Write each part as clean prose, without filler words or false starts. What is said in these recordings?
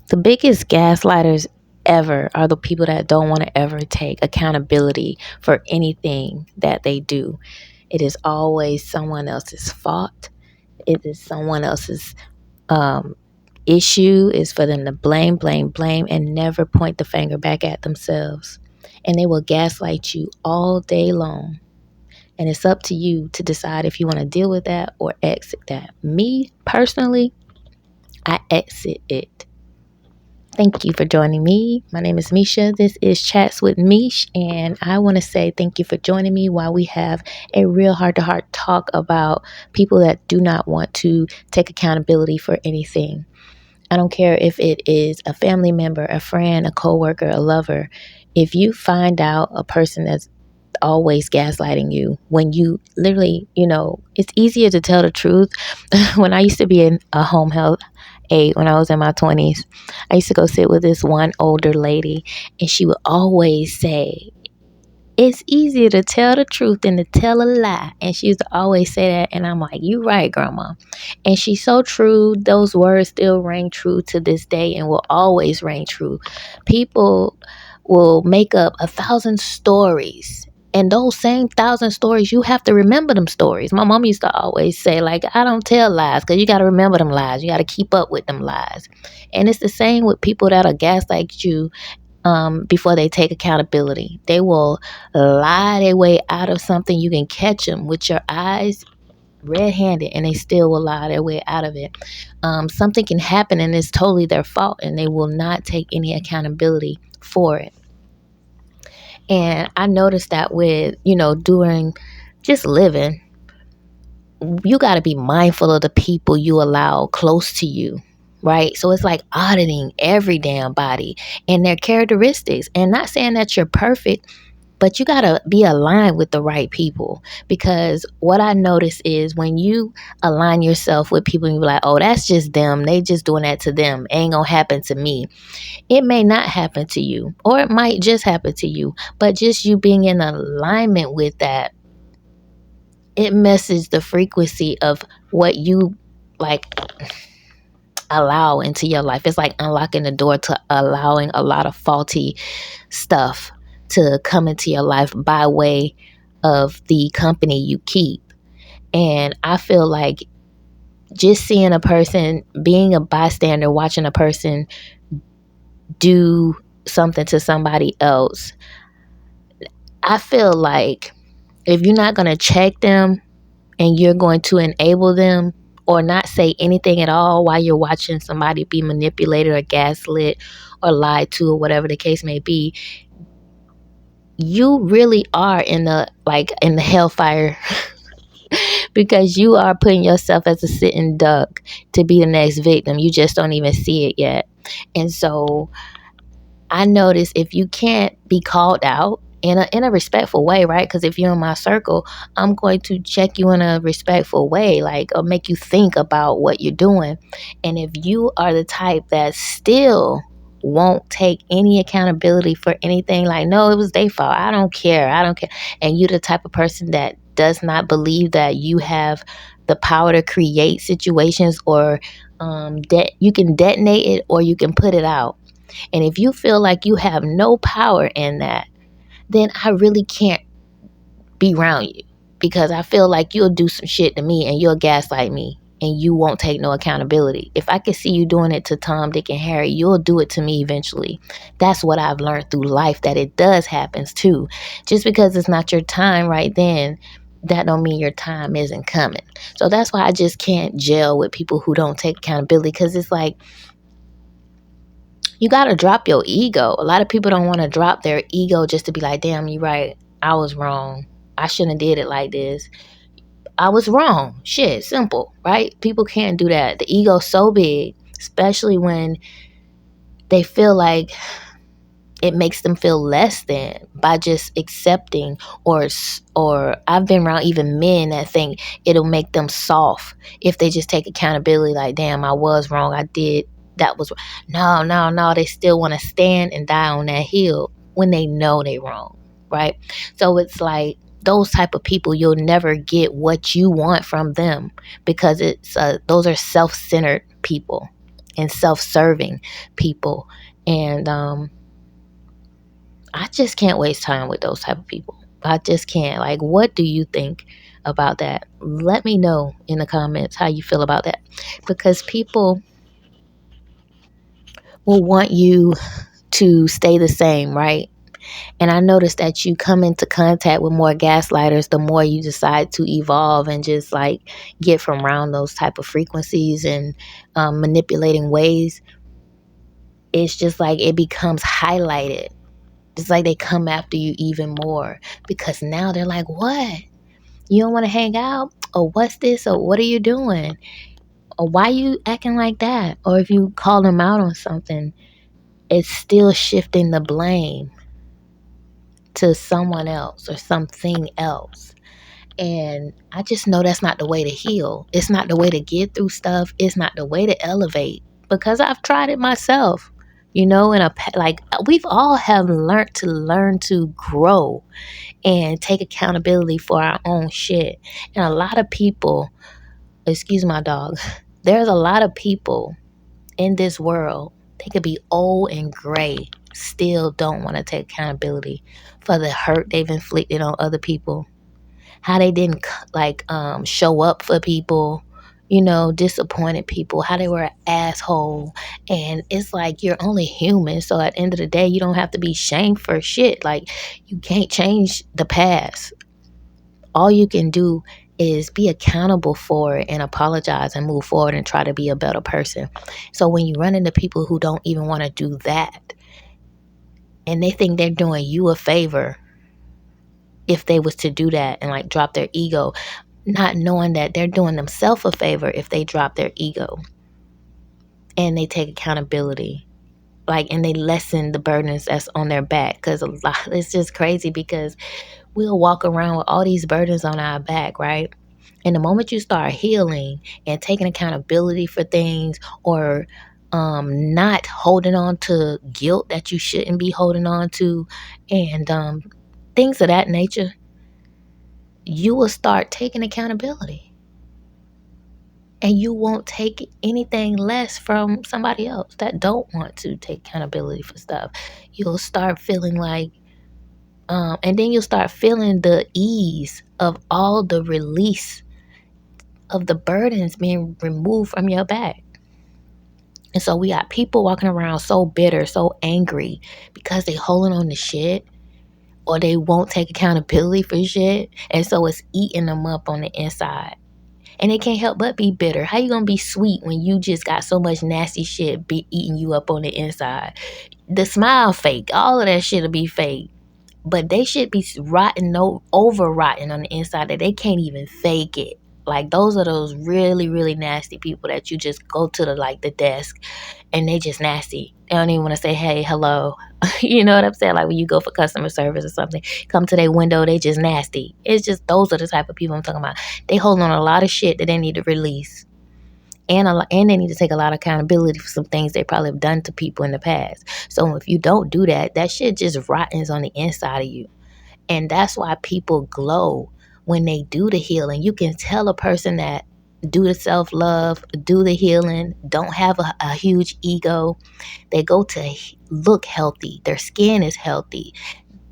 The biggest gaslighters ever are the people that don't want to ever take accountability for anything that they do. It is always someone else's fault. It is someone else's um, issue. Is for them to blame, blame, blame, and never point the finger back at themselves. And they will gaslight you all day long. And it's up to you to decide if you want to deal with that or exit that. Me, personally, I exit it. Thank you for joining me. My name is Misha. This is Chats with Mish, and I want to say thank you for joining me while we have a real heart-to-heart talk about people that do not want to take accountability for anything. I don't care if it is a family member, a friend, a coworker, a lover. If you find out a person that's always gaslighting you, when you literally, it's easier to tell the truth. When I used to be in a home health aide, when I was in my 20s, I used to go sit with this one older lady, and she would always say, it's easier to tell the truth than to tell a lie. And she used to always say that. And I'm like, you right, grandma. And she's so true. Those words still ring true to this day and will always ring true. People will make up 1,000 stories. And those same 1,000 stories, you have to remember them stories. My mom used to always say, like, I don't tell lies because you got to remember them lies. You got to keep up with them lies. And it's the same with people that'll gaslight you before they take accountability. They will lie their way out of something. You can catch them with your eyes red-handed and they still will lie their way out of it. Something can happen and it's totally their fault and they will not take any accountability for it. And I noticed that with, during just living, you got to be mindful of the people you allow close to you, right? So it's like auditing every damn body and their characteristics, and not saying that you're perfect, but you got to be aligned with the right people. Because what I notice is when you align yourself with people and you're like, oh, that's just them, they just doing that to them, ain't gonna happen to me. It may not happen to you, or it might just happen to you, but just you being in alignment with that, it messes the frequency of what you like allow into your life. It's like unlocking the door to allowing a lot of faulty stuff to come into your life by way of the company you keep. And I feel like just seeing a person, being a bystander, watching a person do something to somebody else, I feel like if you're not going to check them and you're going to enable them or not say anything at all while you're watching somebody be manipulated or gaslit or lied to or whatever the case may be, you really are in the hellfire because you are putting yourself as a sitting duck to be the next victim. You just don't even see it yet. And so I notice if you can't be called out in a respectful way, right? Because if you're in my circle, I'm going to check you in a respectful way, like, or make you think about what you're doing. And if you are the type that still won't take any accountability for anything, like, no, it was their fault, I don't care, and you're the type of person that does not believe that you have the power to create situations, or that you can detonate it or you can put it out. And if you feel like you have no power in that, then I really can't be around you, because I feel like you'll do some shit to me and you'll gaslight me and you won't take no accountability. If I can see you doing it to Tom, Dick, and Harry, you'll do it to me eventually. That's what I've learned through life, that it does happen too. Just because it's not your time right then, that don't mean your time isn't coming. So that's why I just can't gel with people who don't take accountability, because it's like, you got to drop your ego. A lot of people don't want to drop their ego just to be like, damn, you're right, I was wrong, I shouldn't have did it like this, I was wrong. Shit, simple, right? People can't do that. The ego's so big, especially when they feel like it makes them feel less than by just accepting, or I've been around even men that think it'll make them soft if they just take accountability, like, damn, I was wrong, I did, that was no, they still want to stand and die on that hill when they know they wrong, right? So it's like those type of people, you'll never get what you want from them, because it's those are self-centered people. and self-serving people. And I just can't waste time with those type of people. I just can't. Like, what do you think about that? Let me know in the comments how you feel about that. Because people will want you to stay the same, right? And I noticed that you come into contact with more gaslighters the more you decide to evolve and just like get from around those type of frequencies and manipulating ways. It's just like it becomes highlighted. It's like they come after you even more because now they're like, what? You don't want to hang out? Or what's this? Or what are you doing? Or why you acting like that? Or if you call them out on something, it's still shifting the blame to someone else or something else. And I just know that's not the way to heal. It's not the way to get through stuff. It's not the way to elevate because I've tried it myself. You know, like we've all have learn to grow and take accountability for our own shit. And a lot of people, excuse my dog, there's a lot of people in this world, they could be old and gray, still don't want to take accountability for the hurt they've inflicted on other people, how they didn't show up for people, you know, disappointed people, how they were an asshole. And it's like you're only human, so at the end of the day you don't have to be shamed for shit. Like, you can't change the past. All you can do is be accountable for it and apologize and move forward and try to be a better person. So when you run into people who don't even want to do that and they think they're doing you a favor if they was to do that and like drop their ego, not knowing that they're doing themselves a favor if they drop their ego and they take accountability, like, and they lessen the burdens that's on their back. Because it's just crazy because we'll walk around with all these burdens on our back, right? And the moment you start healing and taking accountability for things, or not holding on to guilt that you shouldn't be holding on to, and things of that nature, you will start taking accountability. And you won't take anything less from somebody else that don't want to take accountability for stuff. You'll start feeling like, and then you'll start feeling the ease of all the release of the burdens being removed from your back. And so we got people walking around so bitter, so angry because they holding on to shit, or they won't take accountability for shit. And so it's eating them up on the inside. And they can't help but be bitter. How you gonna be sweet when you just got so much nasty shit be eating you up on the inside? The smile fake. All of that shit'll be fake. But they should be rotten, no, over rotten on the inside that they can't even fake it. Like, those are those really, really nasty people that you just go to the desk and they just nasty. They don't even want to say, hey, hello. You know what I'm saying? Like when you go for customer service or something, come to their window, they just nasty. It's just, those are the type of people I'm talking about. They hold on a lot of shit that they need to release. And they need to take a lot of accountability for some things they probably have done to people in the past. So if you don't do that, that shit just rottens on the inside of you. And that's why people glow when they do the healing. You can tell a person that do the self-love, do the healing, don't have a huge ego. They go to look healthy. Their skin is healthy.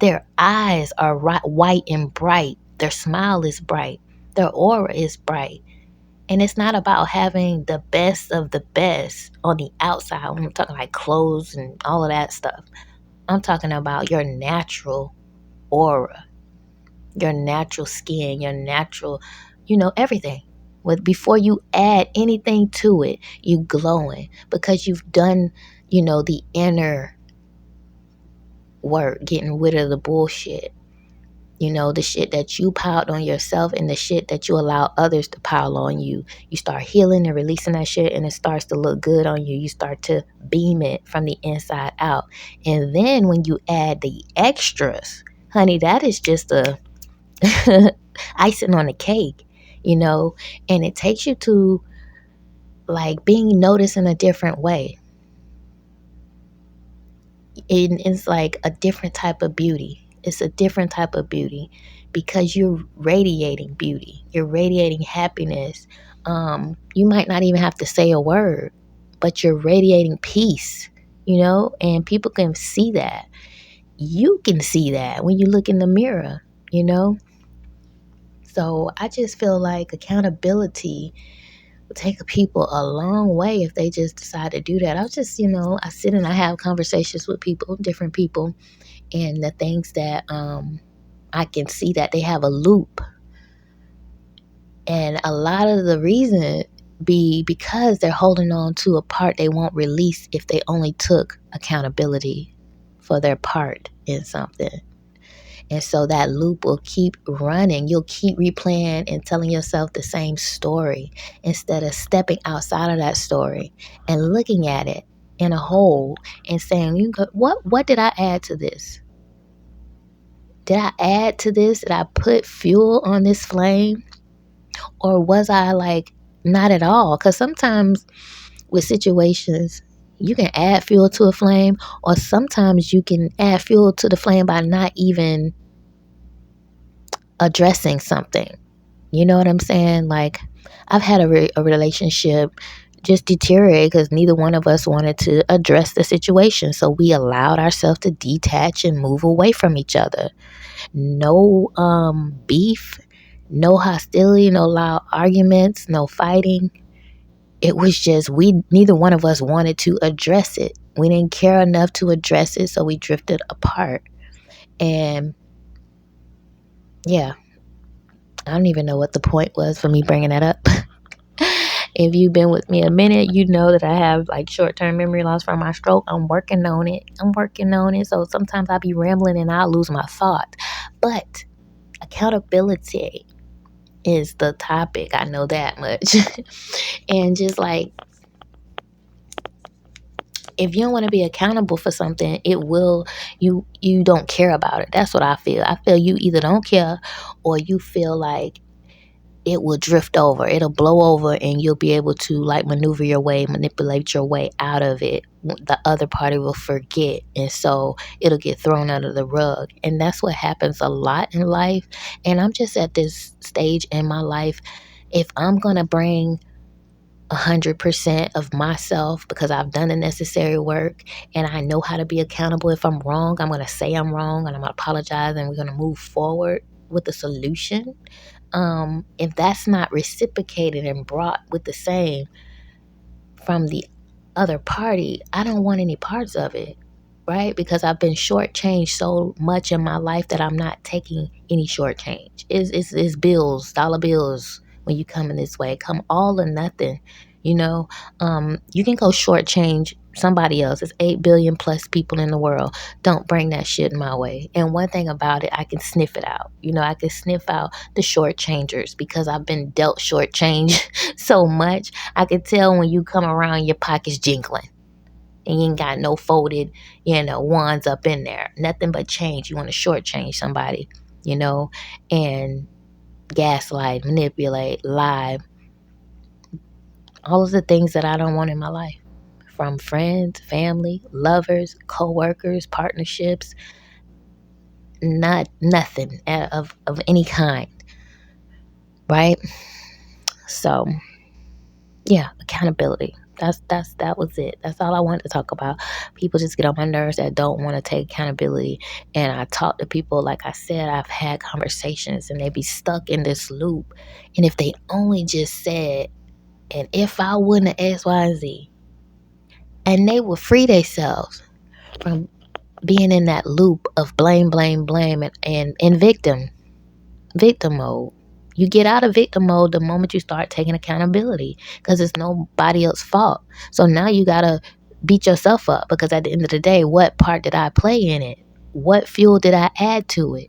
Their eyes are white and bright. Their smile is bright. Their aura is bright. And it's not about having the best of the best on the outside. When I'm talking like clothes and all of that stuff, I'm talking about your natural aura, your natural skin, your natural, everything. Before you add anything to it, you glowing because you've done, the inner work, getting rid of the bullshit. The shit that you piled on yourself and the shit that you allow others to pile on you. You start healing and releasing that shit and it starts to look good on you. You start to beam it from the inside out. And then when you add the extras, honey, that is just a icing on the cake, and it takes you to like being noticed in a different way. It's like a different type of beauty. It's a different type of beauty because you're radiating beauty. You're radiating happiness. You might not even have to say a word, but you're radiating peace, and people can see that. You can see that when you look in the mirror, you know? So I just feel like accountability will take people a long way if they just decide to do that. I sit and I have conversations with people, different people, and the things that I can see that they have a loop. And a lot of the reason be because they're holding on to a part they won't release if they only took accountability for their part in something. And so that loop will keep running. You'll keep replaying and telling yourself the same story instead of stepping outside of that story and looking at it in a whole and saying, what did I add to this? Did I add to this? Did I put fuel on this flame? Or was I like, not at all? Because sometimes with situations, you can add fuel to a flame, or sometimes you can add fuel to the flame by not even addressing something. You know what I'm saying? Like, I've had a relationship just deteriorate because neither one of us wanted to address the situation. So we allowed ourselves to detach and move away from each other. No beef, no hostility, no loud arguments, no fighting. It was just neither one of us wanted to address it. We didn't care enough to address it, so we drifted apart. And yeah, I don't even know what the point was for me bringing that up. If you've been with me a minute, you know that I have like short-term memory loss from my stroke. I'm working on it. So sometimes I'll be rambling and I'll lose my thought. But accountability is the topic. I know that much. And just like, if you don't want to be accountable for something, you don't care about it. That's what I feel. I feel you either don't care or you feel like it will drift over. It'll blow over and you'll be able to like manipulate your way out of it. The other party will forget. And so it'll get thrown under the rug. And that's what happens a lot in life. And I'm just at this stage in my life. If I'm going to bring 100% of myself because I've done the necessary work and I know how to be accountable. If I'm wrong, I'm going to say I'm wrong and I'm going to apologize and we're going to move forward with a solution. If that's not reciprocated and brought with the same from the other party, I don't want any parts of it, right? Because I've been shortchanged so much in my life that I'm not taking any shortchange. It's bills, dollar bills. When you come in this way, come all or nothing. You can go shortchange somebody else. There's 8 billion plus people in the world. Don't bring that shit my way. And one thing about it, I can sniff it out. I can sniff out the shortchangers because I've been dealt shortchange so much. I can tell when you come around, your pockets jingling. And you ain't got no folded, ones up in there. Nothing but change. You want to shortchange somebody, and gaslight, manipulate, lie. All of the things that I don't want in my life. From friends, family, lovers, co-workers, partnerships, nothing of any kind. Right? So, yeah, accountability. That was it. That's all I wanted to talk about. People just get on my nerves that don't want to take accountability. And I talk to people, like I said, I've had conversations and they be stuck in this loop. And if they only just said, and if I wouldn't have X, Y, and Z, and they would free themselves from being in that loop of blame, and victim mode. You get out of victim mode the moment you start taking accountability because it's nobody else's fault. So now you got to beat yourself up because at the end of the day, what part did I play in it? What fuel did I add to it?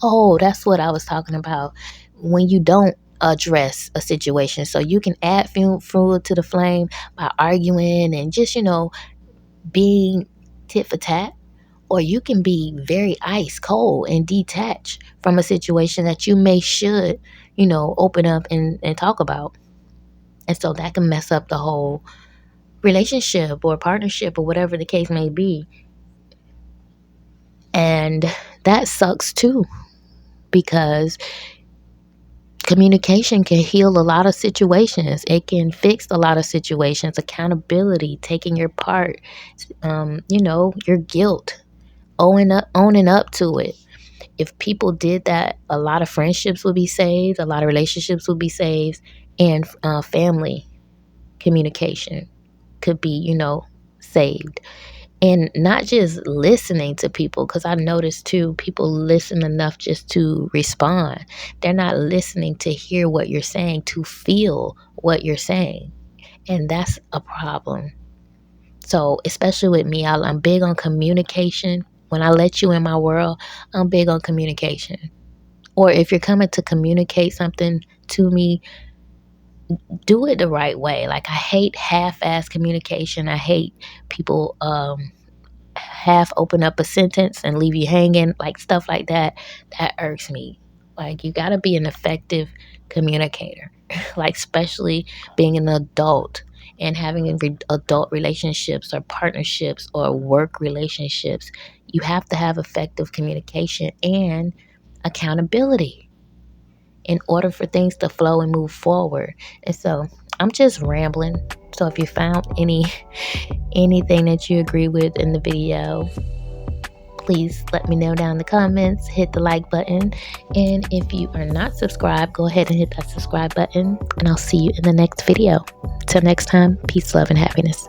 Oh, that's what I was talking about when you don't address a situation. So you can add fuel to the flame by arguing and just, being tit for tat. Or you can be very ice cold and detached from a situation that you should, open up and talk about. And so that can mess up the whole relationship or partnership or whatever the case may be. And that sucks too, because communication can heal a lot of situations. It can fix a lot of situations. Accountability, taking your part, your guilt, owning up to it. If people did that, a lot of friendships would be saved, a lot of relationships would be saved, and family communication could be, saved. And not just listening to people, because I noticed too, people listen enough just to respond. They're not listening to hear what you're saying, to feel what you're saying. And that's a problem. So, especially with me, I'm big on communication. When I let you in my world, I'm big on communication. Or if you're coming to communicate something to me, do it the right way. Like, I hate half-ass communication. I hate people half open up a sentence and leave you hanging, like stuff like that. That irks me. Like, you got to be an effective communicator. Like, especially being an adult and having adult relationships or partnerships or work relationships, you have to have effective communication and accountability in order for things to flow and move forward. And so I'm just rambling. So if you found anything that you agree with in the video, please let me know down in the comments. Hit the like button. And if you are not subscribed, go ahead and hit that subscribe button. And I'll see you in the next video. Till next time, peace, love, and happiness.